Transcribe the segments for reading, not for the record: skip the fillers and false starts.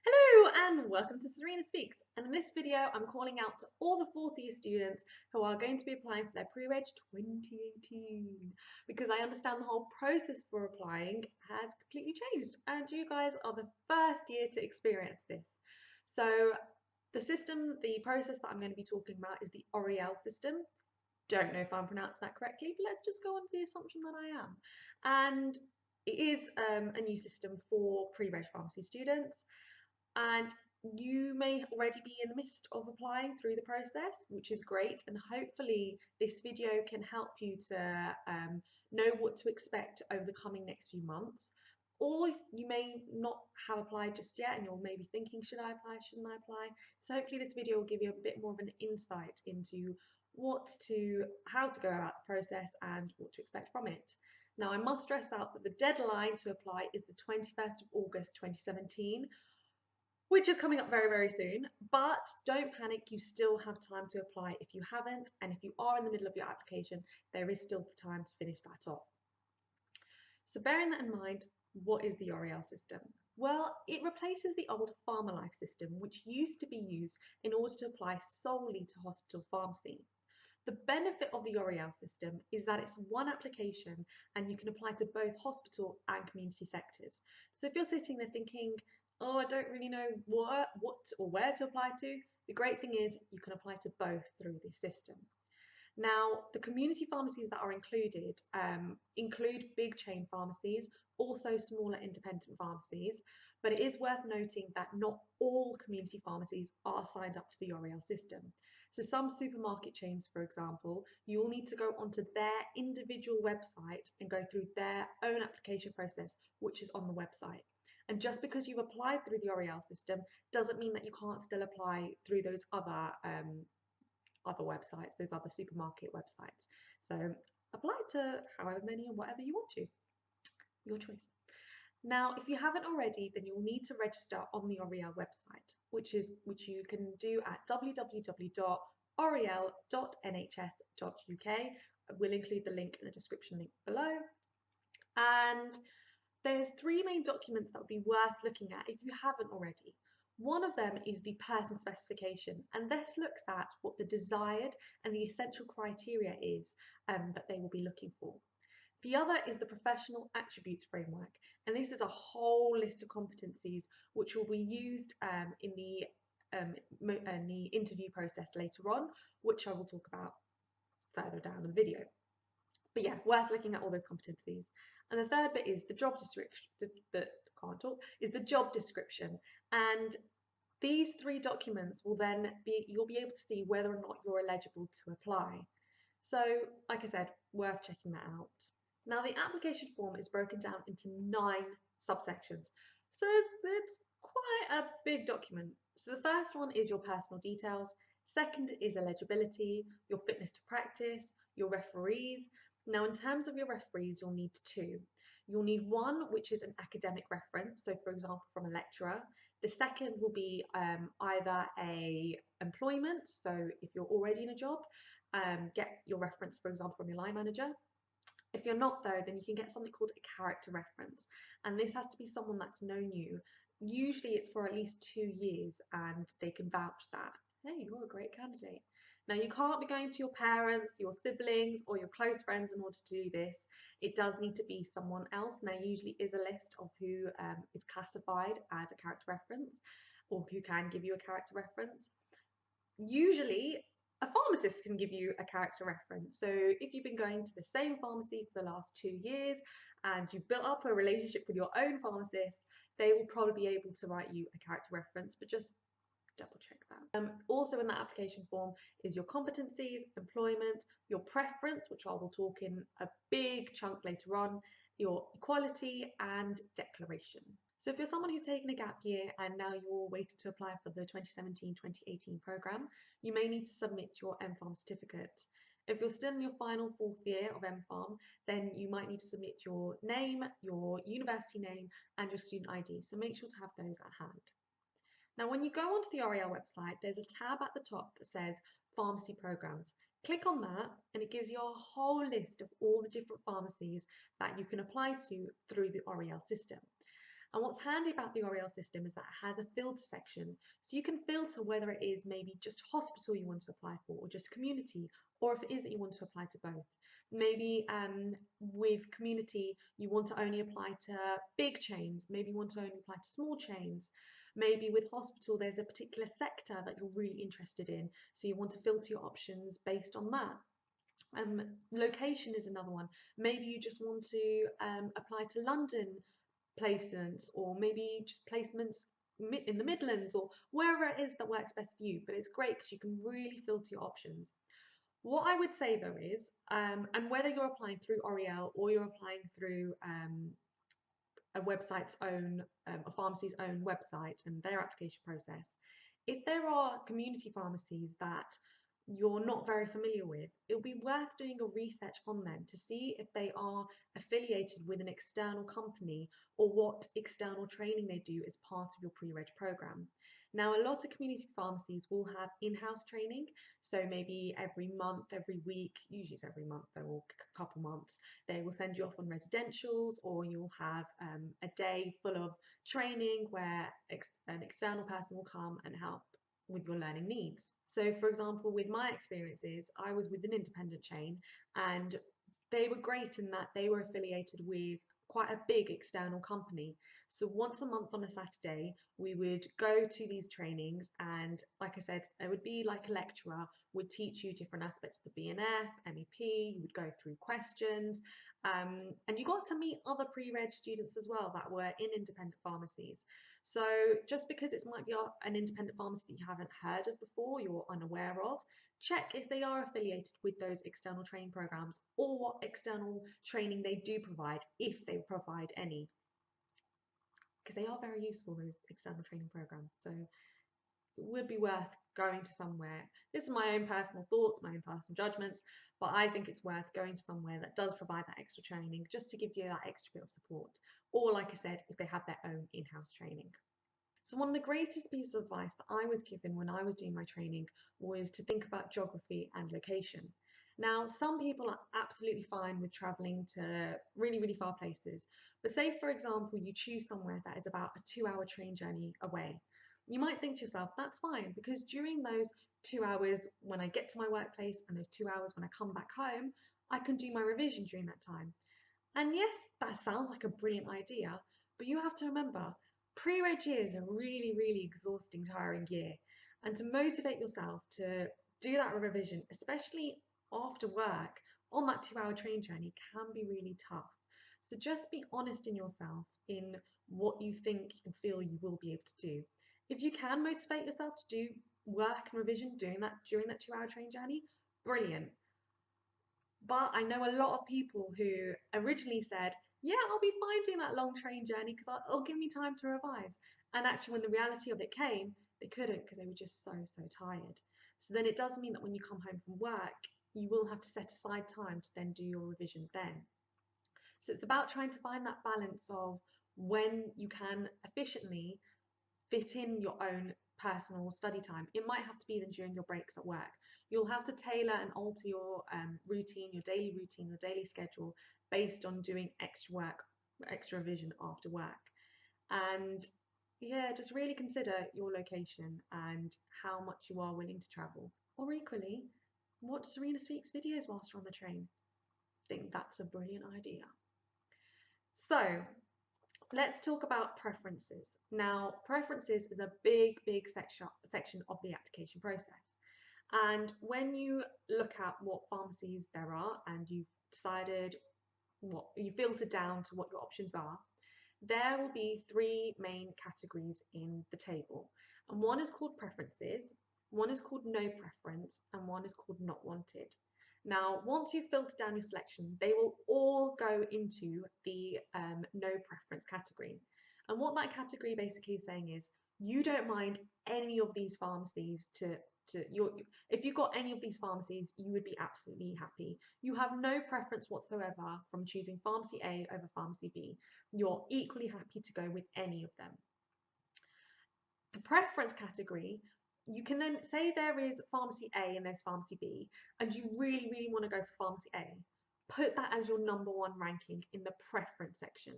Hello and welcome to Serena Speaks, and in this video I'm calling out to all the fourth year students who are going to be applying for their pre-reg 2018 because I understand the whole process for applying has completely changed and you guys are the first year to experience this. So the process that I'm going to be talking about is the Oriel system. Don't know if I'm pronouncing that correctly, but let's just go on to the assumption that I am. And it is a new system for pre-reg pharmacy students, and you may already be in the midst of applying through the process, which is great, and hopefully this video can help you to know what to expect over the coming next few months. Or you may not have applied just yet and you're maybe thinking, should I apply, shouldn't I apply? So hopefully this video will give you a bit more of an insight into how to go about the process and what to expect from it. Now, I must stress out that the deadline to apply is the 21st of August 2017, which is coming up very, very soon. But don't panic, you still have time to apply if you haven't, and if you are in the middle of your application, there is still time to finish that off. So bearing that in mind, what is the Oriel system? Well, it replaces the old PharmaLife system, which used to be used in order to apply solely to hospital pharmacy. The benefit of the Oriel system is that it's one application and you can apply to both hospital and community sectors. So if you're sitting there thinking, oh, I don't really know what or where to apply to, the great thing is you can apply to both through this system. Now, the community pharmacies that are included include big chain pharmacies, also smaller independent pharmacies, but it is worth noting that not all community pharmacies are signed up to the Oriel system. So some supermarket chains, for example, you will need to go onto their individual website and go through their own application process, which is on the website. And just because you've applied through the Oriel system doesn't mean that you can't still apply through those other websites, those other supermarket websites. So apply to however many and whatever you want to, your choice. Now, if you haven't already, then you'll need to register on the Oriel website, which you can do at www.oriel.nhs.uk. We'll include the link in the description link below. And there's three main documents that would be worth looking at if you haven't already. One of them is the person specification, and this looks at what the desired and the essential criteria is that they will be looking for. The other is the professional attributes framework, and this is a whole list of competencies which will be used in the interview process later on, which I will talk about further down in the video. But yeah, worth looking at all those competencies. And the third bit is the job description, and these three documents will then you'll be able to see whether or not you're eligible to apply. So, like I said, worth checking that out. Now, the application form is broken down into 9 subsections, so it's quite a big document. So the first one is your personal details, second is eligibility, your fitness to practice, your referees. Now, in terms of your referees, you'll need 2. You'll need one which is an academic reference, so for example from a lecturer. The second will be either a employment, so if you're already in a job, get your reference, for example, from your line manager. If you're not though, then you can get something called a character reference, and this has to be someone that's known you. Usually it's for at least 2 years and they can vouch that, hey, you're a great candidate. Now, you can't be going to your parents, your siblings, or your close friends in order to do this. It does need to be someone else, and there usually is a list of who is classified as a character reference or who can give you a character reference. Usually, a pharmacist can give you a character reference. So if you've been going to the same pharmacy for the last 2 years and you've built up a relationship with your own pharmacist, they will probably be able to write you a character reference, but just double check that. Also in that application form is your competencies, employment, your preference, which I will talk in a big chunk later on, your equality and declaration. So if you're someone who's taken a gap year and now you're waiting to apply for the 2017-2018 programme, you may need to submit your MPharm certificate. If you're still in your final 4th year of MPharm, then you might need to submit your name, your university name and your student ID, so make sure to have those at hand. Now, when you go onto the Oriel website, there's a tab at the top that says Pharmacy Programs. Click on that and it gives you a whole list of all the different pharmacies that you can apply to through the Oriel system. And what's handy about the Oriel system is that it has a filter section. So you can filter whether it is maybe just hospital you want to apply for, or just community, or if it is that you want to apply to both. Maybe with community, you want to only apply to big chains. Maybe you want to only apply to small chains. Maybe with hospital, there's a particular sector that you're really interested in. So you want to filter your options based on that. Location is another one. Maybe you just want to apply to London placements, or maybe just placements in the Midlands, or wherever it is that works best for you. But it's great because you can really filter your options. What I would say though is, and whether you're applying through Oriel or you're applying through a website's own, a pharmacy's own website and their application process, if there are community pharmacies that you're not very familiar with, it'll be worth doing a research on them to see if they are affiliated with an external company or what external training they do as part of your pre-reg program. Now, a lot of community pharmacies will have in-house training, so maybe every month, every week, usually it's every month though, or a couple months, they will send you off on residentials, or you'll have a day full of training where an external person will come and help with your learning needs. So for example, with my experiences, I was with an independent chain, and they were great in that they were affiliated with quite a big external company. So once a month on a Saturday, we would go to these trainings, and like I said, it would be like a lecturer would teach you different aspects of the BNF, MEP, you would go through questions, and you got to meet other pre-reg students as well that were in independent pharmacies. So just because it might be an independent pharmacy that you haven't heard of before, you're unaware of, check if they are affiliated with those external training programs, or what external training they do provide, if they provide any, because they are very useful, those external training programs. So it would be worth going to somewhere. This is my own personal thoughts, my own personal judgments, but I think it's worth going to somewhere that does provide that extra training, just to give you that extra bit of support. Or like I said, if they have their own in-house training. So one of the greatest pieces of advice that I was given when I was doing my training was to think about geography and location. Now, some people are absolutely fine with traveling to really, really far places. But say, for example, you choose somewhere that is about a 2-hour train journey away. You might think to yourself, that's fine, because during those 2 hours when I get to my workplace and those 2 hours when I come back home, I can do my revision during that time. And yes, that sounds like a brilliant idea, but you have to remember, pre-reg year is a really, really exhausting, tiring year. And to motivate yourself to do that revision, especially after work, on that 2-hour train journey, can be really tough. So just be honest in yourself in what you think and feel you will be able to do. If you can motivate yourself to do work and revision doing that during that 2-hour train journey, brilliant. But I know a lot of people who originally said, yeah, I'll be fine doing that long train journey because it'll give me time to revise. And actually, when the reality of it came, they couldn't because they were just so, so tired. So then it does mean that when you come home from work, you will have to set aside time to then do your revision then. So it's about trying to find that balance of when you can efficiently fit in your own personal study time. It might have to be then during your breaks at work. You'll have to tailor and alter your routine, your daily schedule based on doing extra work, extra revision after work. And yeah, just really consider your location and how much you are willing to travel. Or equally, watch Serena Speaks videos whilst you're on the train. I think that's a brilliant idea. So let's talk about preferences. Now, preferences is a big, big section of the application process. And when you look at what pharmacies there are and you've decided what you filtered down to what your options are, there will be 3 main categories in the table. And one is called preferences, one is called no preference, and one is called not wanted. Now, once you've filtered down your selection, they will all go into the no preference category. And what that category basically is saying is, you don't mind any of these pharmacies if you've got any of these pharmacies, you would be absolutely happy. You have no preference whatsoever from choosing pharmacy A over pharmacy B. You're equally happy to go with any of them. The preference category, you can then say there is pharmacy A and there's pharmacy B, and you really, really want to go for pharmacy A. Put that as your #1 ranking in the preference section.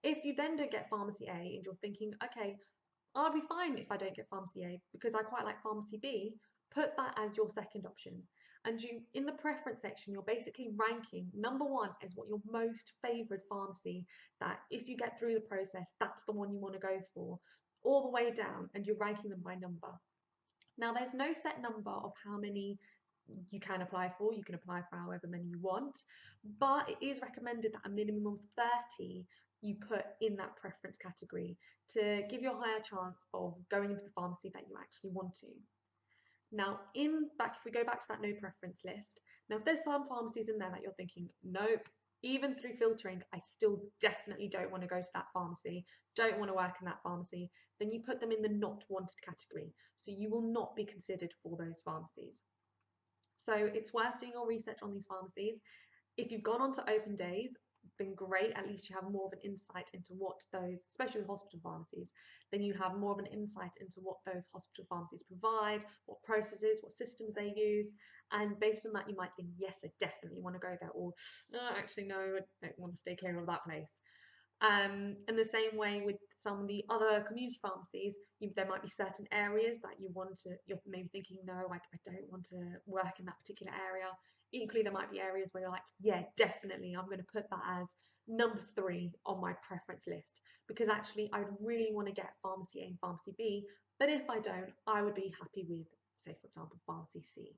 If you then don't get pharmacy A and you're thinking, okay, I'll be fine if I don't get pharmacy A because I quite like pharmacy B, put that as your second option. And you, in the preference section, you're basically ranking number one as what your most favoured pharmacy, that if you get through the process, that's the one you want to go for, all the way down, and you're ranking them by number. Now, there's no set number of how many you can apply for. You can apply for however many you want, but it is recommended that a minimum of 30 you put in that preference category to give you a higher chance of going into the pharmacy that you actually want to. Now, if we go back to that no preference list, now if there's some pharmacies in there that you're thinking, nope, even through filtering, I still definitely don't want to go to that pharmacy, don't want to work in that pharmacy, then you put them in the not wanted category. So you will not be considered for those pharmacies. So it's worth doing your research on these pharmacies. If you've gone on to open days, then great, at least you have more of an insight into what those, especially with hospital pharmacies, then you have more of an insight into what those hospital pharmacies provide, what processes, what systems they use, and based on that you might think, yes, I definitely want to go there, or actually no, I don't want to stay clear of that place. In the same way with some of the other community pharmacies, there might be certain areas that you're maybe thinking, no, I don't want to work in that particular area. Equally, there might be areas where you're like, yeah, definitely, I'm going to put that as number 3 on my preference list, because actually I would really want to get pharmacy A and pharmacy B, but if I don't, I would be happy with, say, for example, pharmacy C.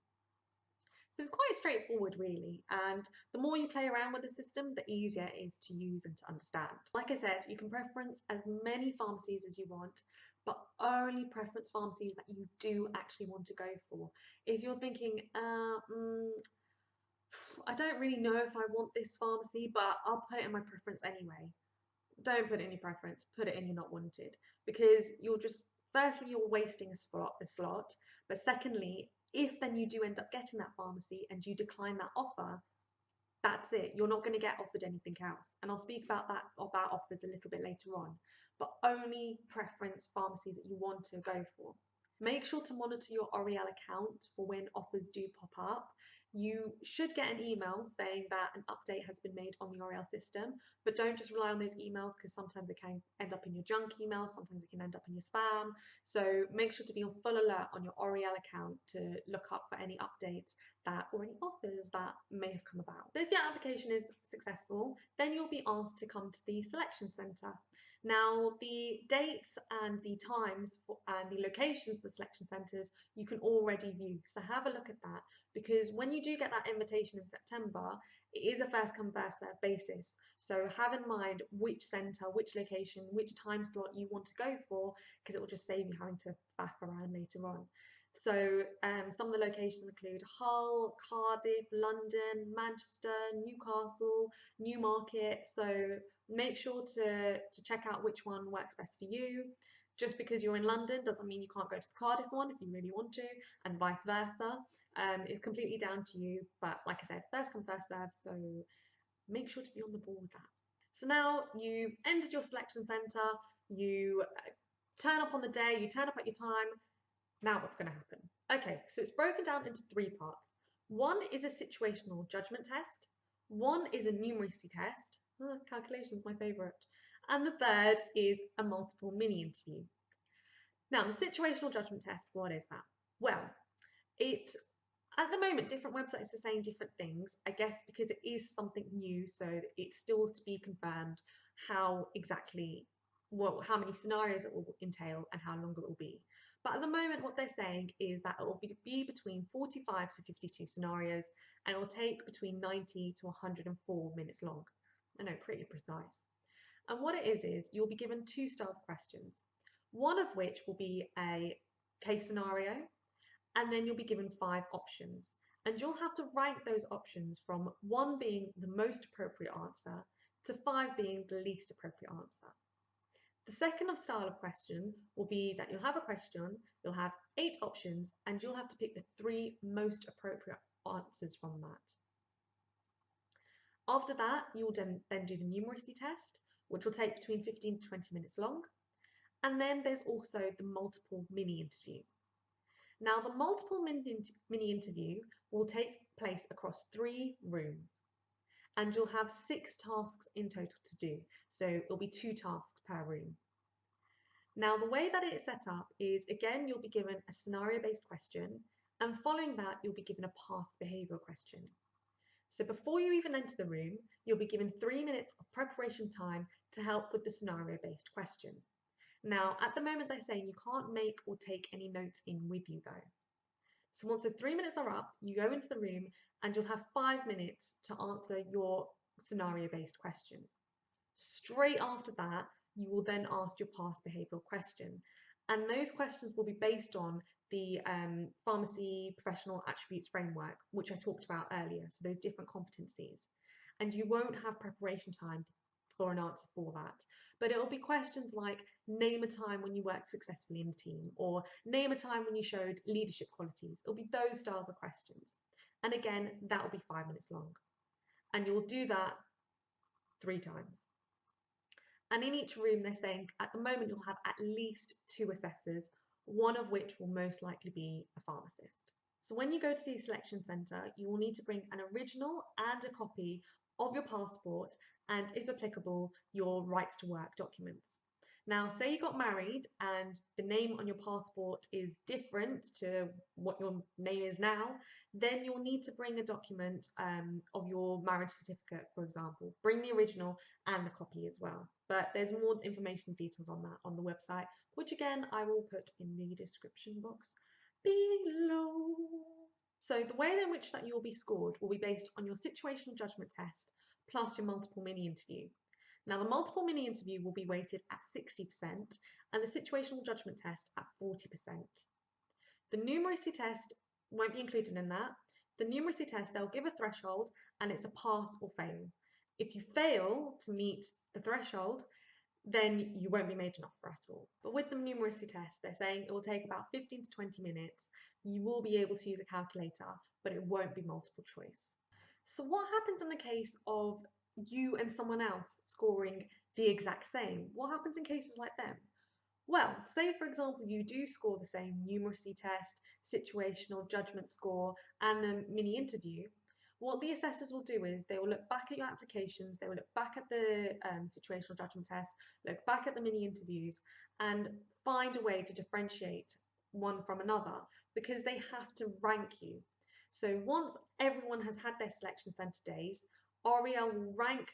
So it's quite straightforward really, and the more you play around with the system, the easier it is to use and to understand. Like I said, you can preference as many pharmacies as you want, but only preference pharmacies that you do actually want to go for. If you're thinking, I don't really know if I want this pharmacy, but I'll put it in my preference anyway. Don't put it in your preference, put it in your not wanted, because firstly, you're wasting a slot, but secondly, if then you do end up getting that pharmacy and you decline that offer, that's it. You're not going to get offered anything else. And I'll speak about offers a little bit later on, but only preference pharmacies that you want to go for. Make sure to monitor your Oriel account for when offers do pop up. You should get an email saying that an update has been made on the Oriel system, but don't just rely on those emails because sometimes it can end up in your junk email, sometimes it can end up in your spam. So make sure to be on full alert on your Oriel account to look up for any updates or any offers that may have come about. So if your application is successful, then you'll be asked to come to the selection centre. Now, the dates and the times and the locations for the selection centres you can already view, so have a look at that, because when you do get that invitation in September, it is a first come first served basis. So have in mind which centre, which location, which time slot you want to go for, because it will just save you having to back around later on. So some of the locations include Hull, Cardiff, London, Manchester, Newcastle, Newmarket. So make sure to check out which one works best for you. Just because you're in London doesn't mean you can't go to the Cardiff one if you really want to, and vice versa. It's completely down to you, but like I said, first come first serve, so make sure to be on the ball with that. So now you've entered your selection centre, you turn up on the day, you turn up at your time. Now what's going to happen? Okay, so it's broken down into 3 parts. One is a situational judgment test, one is a numeracy test, calculation's my favourite, and the third is a multiple mini interview. Now, the situational judgment test, what is that? Well, at the moment, different websites are saying different things, I guess because it is something new, so it's still to be confirmed how many scenarios it will entail and how long it will be. But at the moment, what they're saying is that it will be between 45 to 52 scenarios, and it will take between 90 to 104 minutes long. I know, pretty precise. And what it is you'll be given 2 styles of questions, one of which will be a case scenario, and then you'll be given 5 options. And you'll have to rank those options from 1 being the most appropriate answer to 5 being the least appropriate answer. The second style of question will be that you'll have a question, you'll have 8 options, and you'll have to pick the 3 most appropriate answers from that. After that, you'll then do the numeracy test, which will take between 15 to 20 minutes long. And then there's also the multiple mini interview. Now, the multiple mini interview will take place across 3 rooms. and you'll have 6 tasks in total to do. So it'll be 2 tasks per room. Now, the way that it's set up is, again, you'll be given a scenario-based question, and following that, you'll be given a past behavioural question. So before you even enter the room, you'll be given 3 minutes of preparation time to help with the scenario-based question. Now, at the moment, they're saying you can't make or take any notes in with you though. So once the 3 minutes are up, you go into the room and you'll have 5 minutes to answer your scenario-based question. Straight after that, you will then ask your past behavioural question. And those questions will be based on the pharmacy professional attributes framework, which I talked about earlier, so those different competencies. And you won't have preparation time for an answer for that. But it'll be questions like, name a time when you worked successfully in the team, or name a time when you showed leadership qualities. It'll be those styles of questions. And again, that will be 5 minutes long. And you'll do that 3 times. And in each room, they're saying at the moment you'll have at least 2 assessors, one of which will most likely be a pharmacist. So when you go to the selection centre, you will need to bring an original and a copy of your passport and, if applicable, your rights to work documents. Now, say you got married and the name on your passport is different to what your name is now, then you'll need to bring a document of your marriage certificate, for example. Bring the original and the copy as well. But there's more information and details on that on the website, which again, I will put in the description box below. So the way in which that you'll be scored will be based on your situational judgment test plus your multiple mini interview. Now, the multiple mini interview will be weighted at 60% and the situational judgment test at 40%. The numeracy test won't be included in that. The numeracy test, they'll give a threshold and it's a pass or fail. If you fail to meet the threshold, then you won't be made an offer at all. But with the numeracy test, they're saying it will take about 15 to 20 minutes. You will be able to use a calculator, but it won't be multiple choice. So what happens in the case of you and someone else scoring the exact same? What happens in cases like them? Well, say for example you do score the same numeracy test, situational judgment score and the mini interview. What the assessors will do is they will look back at your applications, they will look back at the situational judgment test, look back at the mini interviews and find a way to differentiate one from another because they have to rank you. So once everyone has had their selection centre days, REL will rank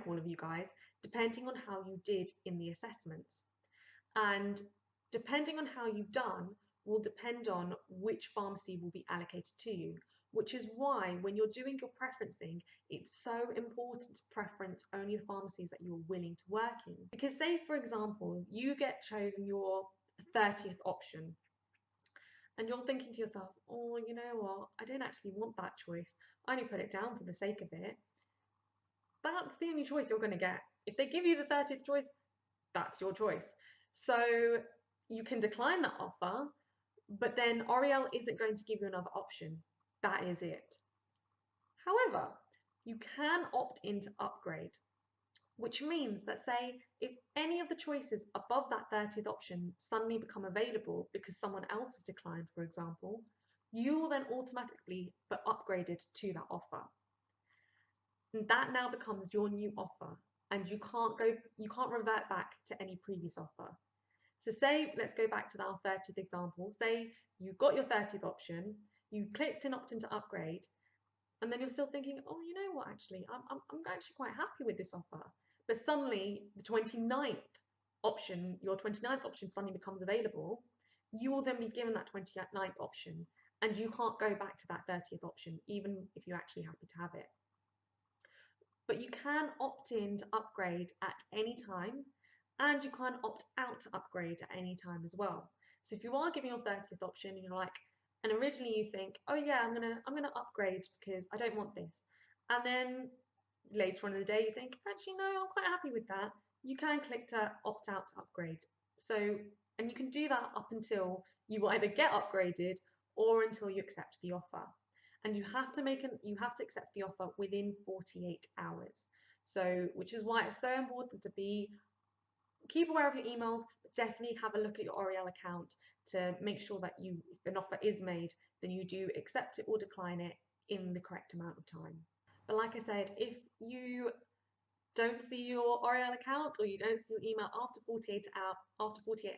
all of you guys depending on how you did in the assessments. And depending on how you've done will depend on which pharmacy will be allocated to you, which is why when you're doing your preferencing, it's so important to preference only the pharmacies that you're willing to work in. Because say, for example, you get chosen your 30th option and you're thinking to yourself, oh, you know what, I don't actually want that choice. I only put it down for the sake of it. That's the only choice you're going to get. If they give you the 30th choice, that's your choice. So you can decline that offer, but then REL isn't going to give you another option. That is it. However, you can opt in to upgrade, which means that say if any of the choices above that 30th option suddenly become available because someone else has declined, for example, you will then automatically be upgraded to that offer. And that now becomes your new offer and you can't revert back to any previous offer. So say, let's go back to our 30th example. Say you got your 30th option, you clicked and opted to upgrade, and then you're still thinking, oh, you know what, actually, I'm actually quite happy with this offer. But suddenly the 29th option, your 29th option suddenly becomes available. You will then be given that 29th option and you can't go back to that 30th option, even if you're actually happy to have it. But you can opt in to upgrade at any time and you can opt out to upgrade at any time as well. So if you are giving your 30th option and you're like, and originally you think, oh yeah, I'm gonna upgrade because I don't want this. And then later on in the day you think, actually no, I'm quite happy with that. You can click to opt out to upgrade. So, and you can do that up until you either get upgraded or until you accept the offer. And you have to accept the offer within 48 hours. So, which is why it's so important to keep aware of your emails, but definitely have a look at your REL account to make sure that if an offer is made, then you do accept it or decline it in the correct amount of time. But like I said, if you don't see your Oriel account or you don't see your email after 48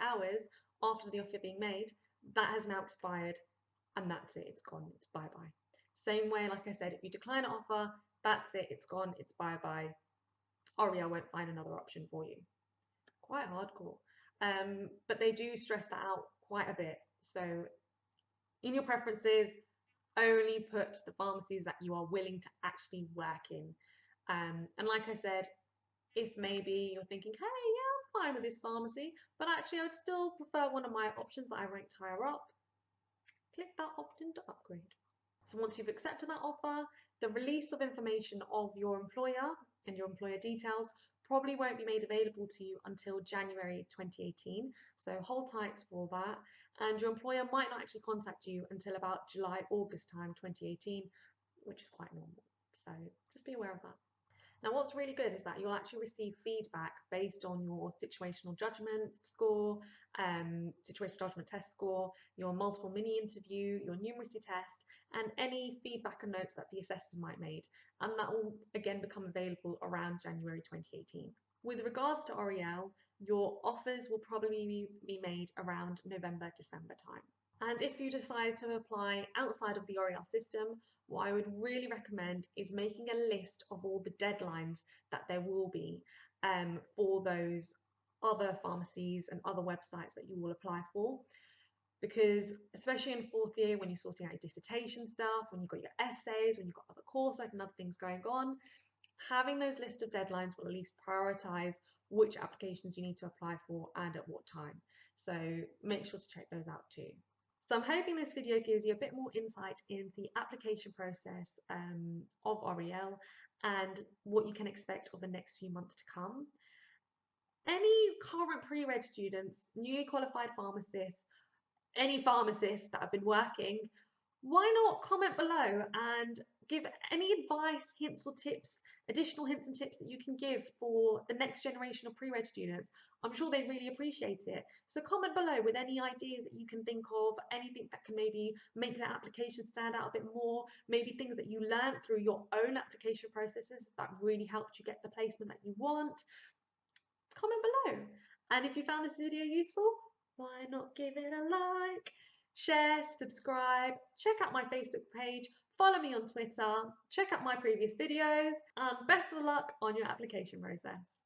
hours after the offer being made, that has now expired and that's it, it's gone, it's bye-bye. Same way, like I said, if you decline an offer, that's it, it's gone, it's bye-bye. Oriel won't find another option for you. Quite hardcore. But they do stress that out quite a bit. So in your preferences, only put the pharmacies that you are willing to actually work in. And like I said, if maybe you're thinking, hey, yeah, I'm fine with this pharmacy, but actually I would still prefer one of my options that I ranked higher up, click that option to upgrade. So once you've accepted that offer, the release of information of your employer and your employer details probably won't be made available to you until January 2018. So hold tight for that. And your employer might not actually contact you until about July, August time 2018, which is quite normal. So just be aware of that. Now, what's really good is that you'll actually receive feedback based on your situational judgment score, situational judgment test score, your multiple mini interview, your numeracy test, and any feedback and notes that the assessors might make. And that will again become available around January 2018. With regards to Oriel, your offers will probably be made around November, December time. And if you decide to apply outside of the Oriel system, what I would really recommend is making a list of all the deadlines that there will be for those other pharmacies and other websites that you will apply for. Because especially in fourth year, when you're sorting out your dissertation stuff, when you've got your essays, when you've got other coursework and other things going on, having those list of deadlines will at least prioritize which applications you need to apply for and at what time. So make sure to check those out too. So I'm hoping this video gives you a bit more insight in the application process of Oriel and what you can expect of the next few months to come. Any current pre-reg students, newly qualified pharmacists, any pharmacists that have been working, why not comment below and give any advice, hints or tips, additional hints and tips that you can give for the next generation of pre-reg students. I'm sure they really appreciate it. So comment below with any ideas that you can think of, anything that can maybe make that application stand out a bit more, maybe things that you learned through your own application processes that really helped you get the placement that you want. Comment below. And if you found this video useful, why not give it a like? Share, subscribe, check out my Facebook page, follow me on Twitter, check out my previous videos, and best of luck on your application process.